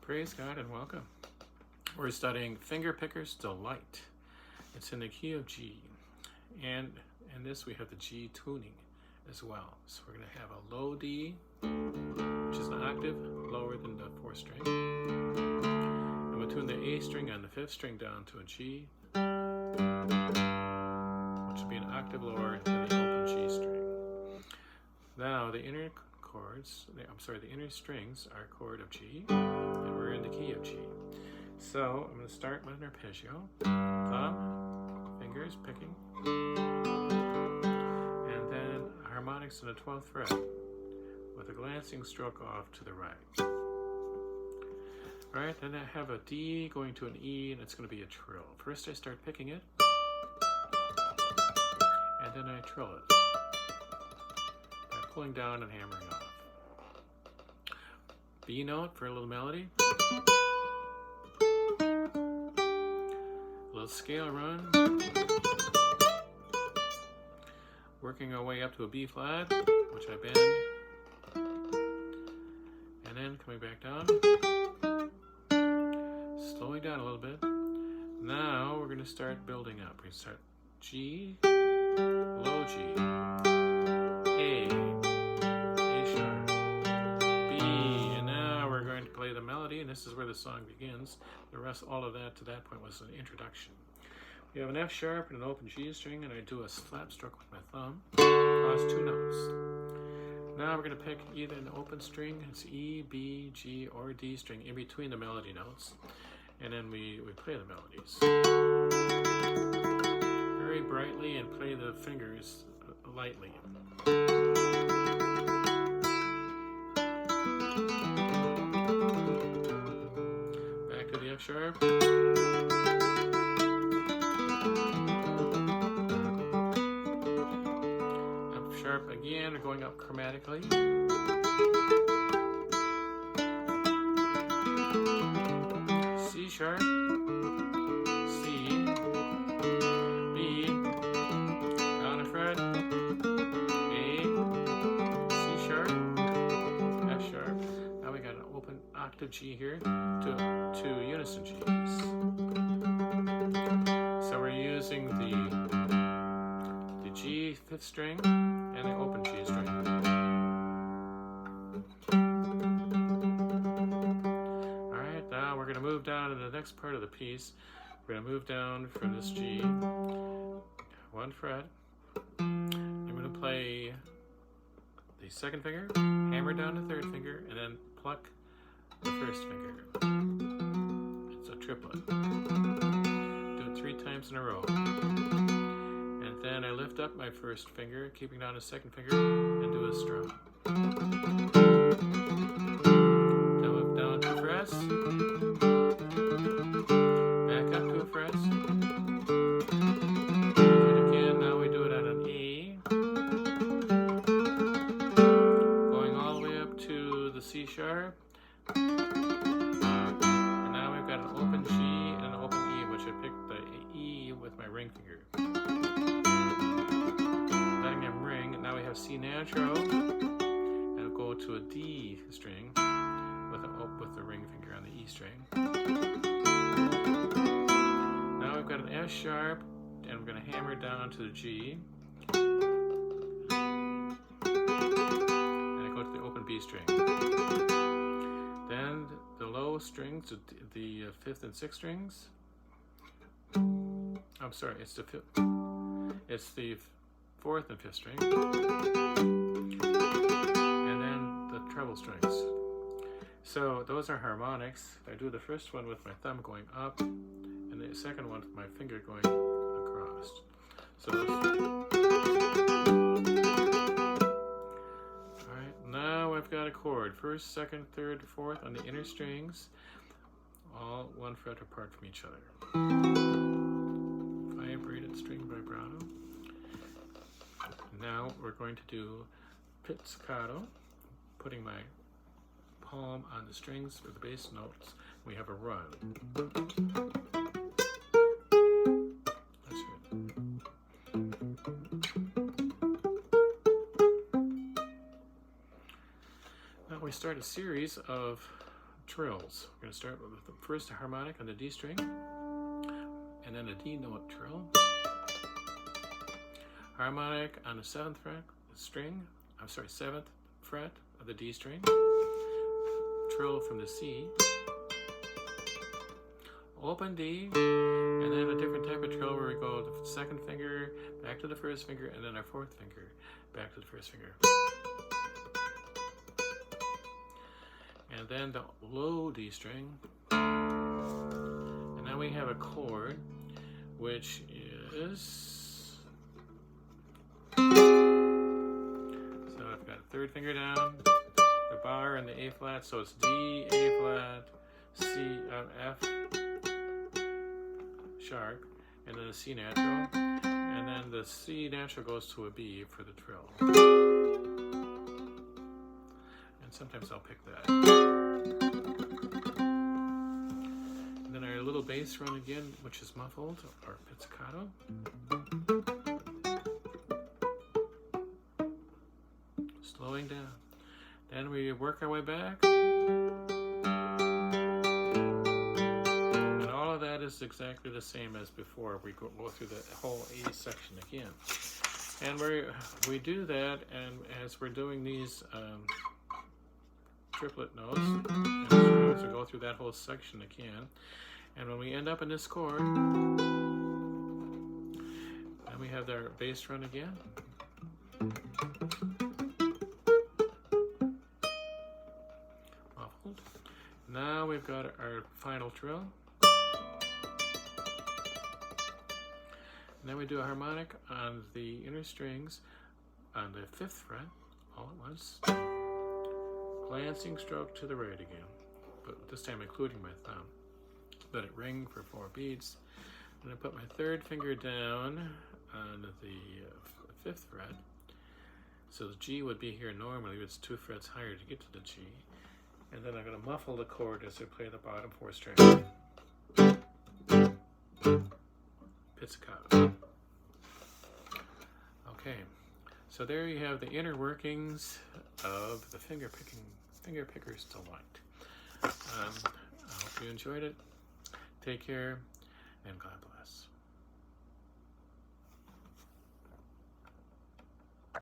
Praise God and welcome. We're studying Finger Picker's Delight. It's in the key of G. And in this we have the G tuning as well. So we're going to have a low D, which is an octave lower than the 4th string. And we'll tune the A string on the 5th string down to a G, which will be an octave lower than the open G string. Now the inner chords, the inner strings are a chord of G, and we're in the key of G. So I'm going to start with an arpeggio, thumb, fingers picking, and then harmonics in the 12th fret with a glancing stroke off to the right. Alright, then I have a D going to an E, and it's going to be a trill. First I start picking it, and then I trill it by pulling down and hammering off. B note for a little melody. A little scale run. Working our way up to a B flat, which I bend. And then coming back down. Slowing down a little bit. Now we're going to start building up. We start G, low G, A sharp, B, and now we're going to play the melody, and this is where the song begins. The rest, all of that to that point was an introduction. We have an F sharp and an open G string, and I do a slap stroke with my thumb across 2 notes. Now we're going to pick either an open string, it's E, B, G, or D string in between the melody notes, and then we play the melodies very brightly and play the fingers lightly. Back to the F sharp. F sharp again, we're going up chromatically. C sharp, C, B, down a fret, A, C sharp, F sharp. Now we got an open octave G here to unison Gs. So we're using the G 5th string and the open G string. Alright, now we're going to move down to the next part of the piece. We're going to move down from this G, 1 fret. I'm going to play the 2nd finger, hammer down the 3rd finger, and then pluck the 1st finger. It's a triplet. Do it 3 times in a row. And then I lift up my 1st finger, keeping down the 2nd finger, and do a strum. Then move down 2 frets. Back up 2 frets. Do it again. Now we do it on an A. Going all the way up to the C sharp. And now we've got an open G and an open E, which I picked the E with my ring finger. Letting them ring, and now we have C natural, and we'll go to a D string with the ring finger on the E string. Now we've got an F sharp, and we're going to hammer down to the G, and I go to the open B string. Then the low strings, the 5th and 6th strings. I'm sorry, it's the 4th and 5th string, and then the treble strings. So those are harmonics. I do the first one with my thumb going up, and the second one with my finger going across. So those. Alright, now I've got a chord. 1st, 2nd, 3rd, 4th on the inner strings, all 1 fret apart from each other. Vibrated string vibrato. Now we're going to do pizzicato, putting my palm on the strings for the bass notes. We have a run. That's it. Now we start a series of trills. We're going to start with the first harmonic on the D string, and then a D note trill. Harmonic on the 7th fret string, I'm sorry, 7th fret of the D string. Trill from the C. Open D, and then a different type of trill where we go to the 2nd finger, back to the 1st finger, and then our 4th finger, back to the 1st finger. And then the low D string. And now we have a chord, which is, so I've got a 3rd finger down, the bar and the A flat, so it's D, A flat, C, F sharp, and then a C natural, and then the C natural goes to a B for the trill. And sometimes I'll pick that. And then our little bass run again, which is muffled, or pizzicato. Slowing down. Then we work our way back. And all of that is exactly the same as before. We go through the whole A section again. And we do that, and as we're doing these triplet notes, and strings, we go through that whole section again. And when we end up in this chord, then we have our bass run again. Muffled. Now we've got our final trill. And then we do a harmonic on the inner strings on the 5th fret, all at once. Glancing stroke to the right again, but this time including my thumb. Let it ring for 4 beats. I'm going to put my 3rd finger down on the 5th fret. So the G would be here normally, it's 2 frets higher to get to the G. And then I'm going to muffle the chord as I play the bottom 4 strings. Pizzicato. Okay, so there you have the inner workings of the finger picker's delight. I hope you enjoyed it. Take care, and God bless.